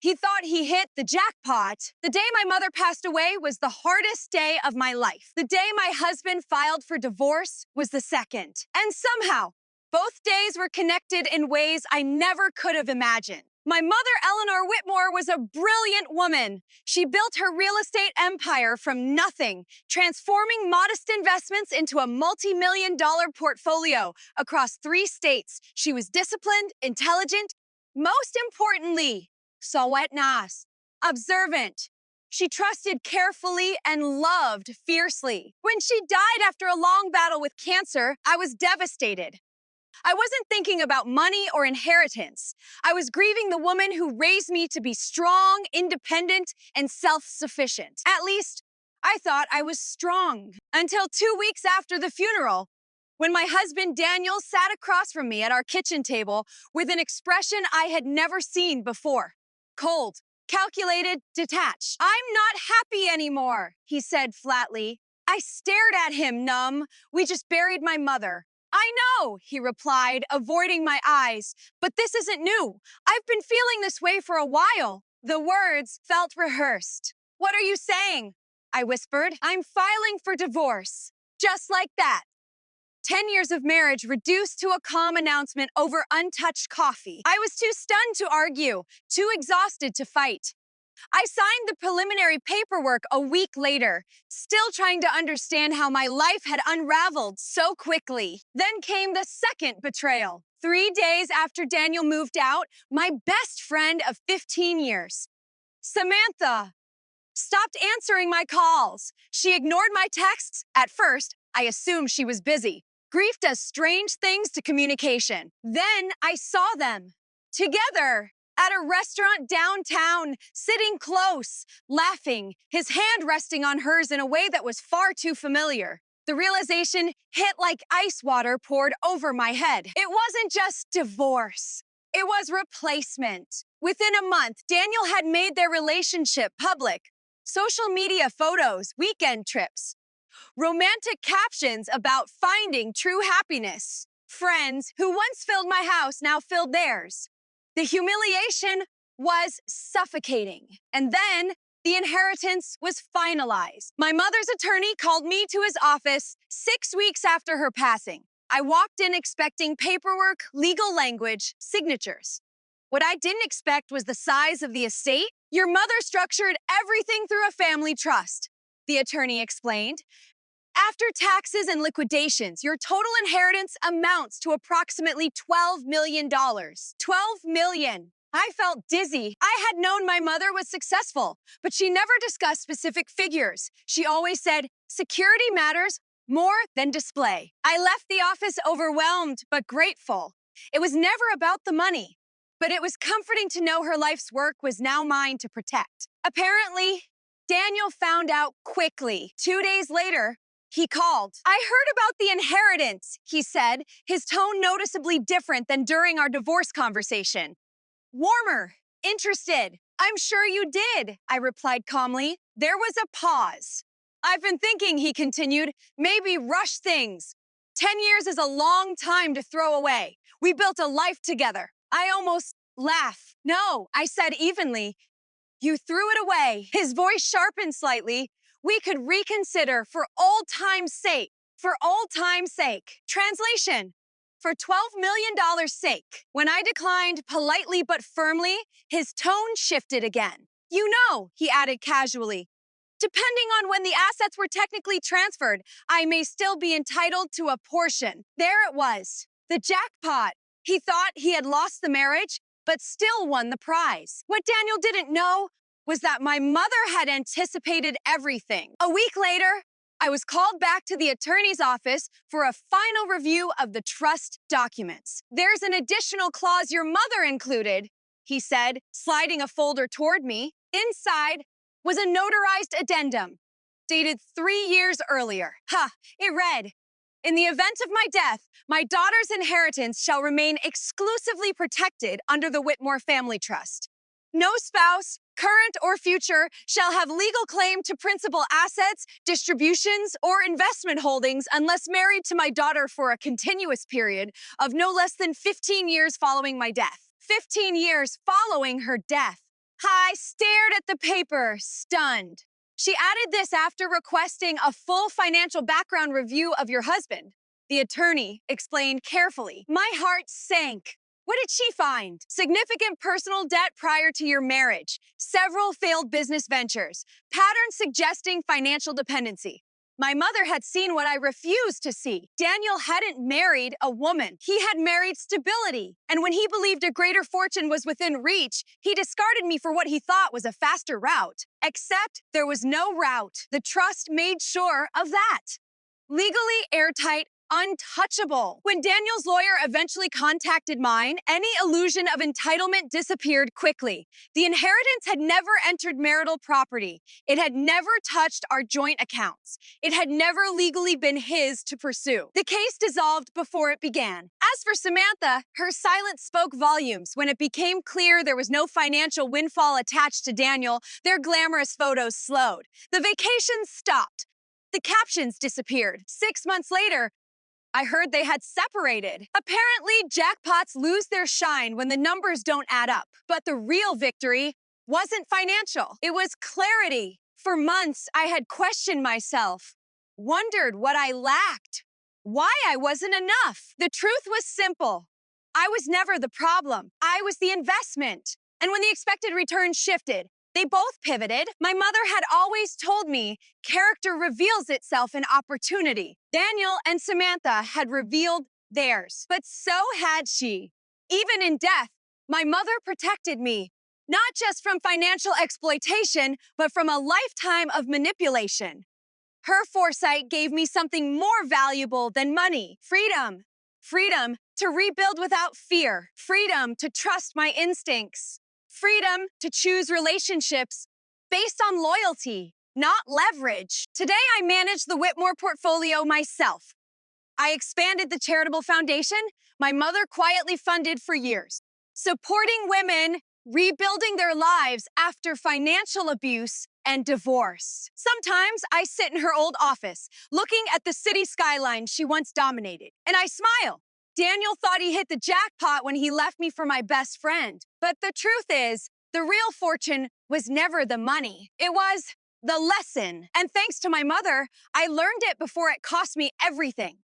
He thought he hit the jackpot. The day my mother passed away was the hardest day of my life. The day my husband filed for divorce was the second. And somehow, both days were connected in ways I never could have imagined. My mother, Eleanor Whitmore, was a brilliant woman. She built her real estate empire from nothing, transforming modest investments into a multi-million-dollar portfolio across 3 states. She was disciplined, intelligent, most importantly, sawetnas, observant. She trusted carefully and loved fiercely. When she died after a long battle with cancer, I was devastated. I wasn't thinking about money or inheritance. I was grieving the woman who raised me to be strong, independent, and self-sufficient. At least, I thought I was strong. Until 2 weeks after the funeral, when my husband Daniel sat across from me at our kitchen table with an expression I had never seen before. Cold, calculated, detached. "I'm not happy anymore," he said flatly. I stared at him, numb. "We just buried my mother." "I know," he replied, avoiding my eyes, "but this isn't new. I've been feeling this way for a while." The words felt rehearsed. "What are you saying?" I whispered. "I'm filing for divorce." Just like that. 10 years of marriage reduced to a calm announcement over untouched coffee. I was too stunned to argue, too exhausted to fight. I signed the preliminary paperwork a week later, still trying to understand how my life had unraveled so quickly. Then came the second betrayal. 3 days after Daniel moved out, my best friend of 15 years, Samantha, stopped answering my calls. She ignored my texts. At first, I assumed she was busy. Grief does strange things to communication. Then I saw them together at a restaurant downtown, sitting close, laughing, his hand resting on hers in a way that was far too familiar. The realization hit like ice water poured over my head. It wasn't just divorce. It was replacement. Within a month, Daniel had made their relationship public. Social media photos, weekend trips, romantic captions about finding true happiness. Friends who once filled my house now filled theirs. The humiliation was suffocating. And then the inheritance was finalized. My mother's attorney called me to his office 6 weeks after her passing. I walked in expecting paperwork, legal language, signatures. What I didn't expect was the size of the estate. "Your mother structured everything through a family trust," the attorney explained. "After taxes and liquidations, your total inheritance amounts to approximately $12 million. $12 million. I felt dizzy. I had known my mother was successful, but she never discussed specific figures. She always said, security matters more than display. I left the office overwhelmed but grateful. It was never about the money, but it was comforting to know her life's work was now mine to protect. Apparently, Daniel found out quickly. 2 days later, he called. "I heard about the inheritance," he said, his tone noticeably different than during our divorce conversation. Warmer, interested. "I'm sure you did," I replied calmly. There was a pause. "I've been thinking," he continued, "maybe rush things. 10 years is a long time to throw away. We built a life together." I almost laughed. "No," I said evenly. "You threw it away." His voice sharpened slightly. "We could reconsider for old time's sake." For old time's sake. Translation: for $12 million sake. When I declined politely but firmly, his tone shifted again. "You know," he added casually, "depending on when the assets were technically transferred, I may still be entitled to a portion." There it was, the jackpot. He thought he had lost the marriage, but still won the prize. What Daniel didn't know was that my mother had anticipated everything. A week later, I was called back to the attorney's office for a final review of the trust documents. "There's an additional clause your mother included," he said, sliding a folder toward me. Inside was a notarized addendum, dated 3 years earlier. It read, "In the event of my death, my daughter's inheritance shall remain exclusively protected under the Whitmore Family Trust. No spouse, current or future, shall have legal claim to principal assets, distributions, or investment holdings unless married to my daughter for a continuous period of no less than 15 years following my death." 15 years following her death. I stared at the paper, stunned. She added this after requesting a full financial background review of your husband. The attorney explained carefully. My heart sank. What did she find? Significant personal debt prior to your marriage, several failed business ventures, patterns suggesting financial dependency. My mother had seen what I refused to see. Daniel hadn't married a woman. He had married stability. And when he believed a greater fortune was within reach, he discarded me for what he thought was a faster route. Except there was no route. The trust made sure of that. Legally airtight, untouchable. When Daniel's lawyer eventually contacted mine, any illusion of entitlement disappeared quickly. The inheritance had never entered marital property. It had never touched our joint accounts. It had never legally been his to pursue. The case dissolved before it began. As for Samantha, her silence spoke volumes. When it became clear there was no financial windfall attached to Daniel, their glamorous photos slowed. The vacations stopped. The captions disappeared. 6 months later, I heard they had separated. Apparently, jackpots lose their shine when the numbers don't add up. But the real victory wasn't financial. It was clarity. For months, I had questioned myself, wondered what I lacked, why I wasn't enough. The truth was simple. I was never the problem. I was the investment. And when the expected return shifted, they both pivoted. My mother had always told me character reveals itself in opportunity. Daniel and Samantha had revealed theirs, but so had she. Even in death, my mother protected me, not just from financial exploitation, but from a lifetime of manipulation. Her foresight gave me something more valuable than money: freedom. Freedom to rebuild without fear. Freedom to trust my instincts. Freedom to choose relationships based on loyalty, not leverage. Today, I manage the Whitmore portfolio myself. I expanded the charitable foundation my mother quietly funded for years, supporting women rebuilding their lives after financial abuse and divorce. Sometimes I sit in her old office, looking at the city skyline she once dominated, and I smile. Daniel thought he hit the jackpot when he left me for my best friend. But the truth is, the real fortune was never the money. It was the lesson. And thanks to my mother, I learned it before it cost me everything.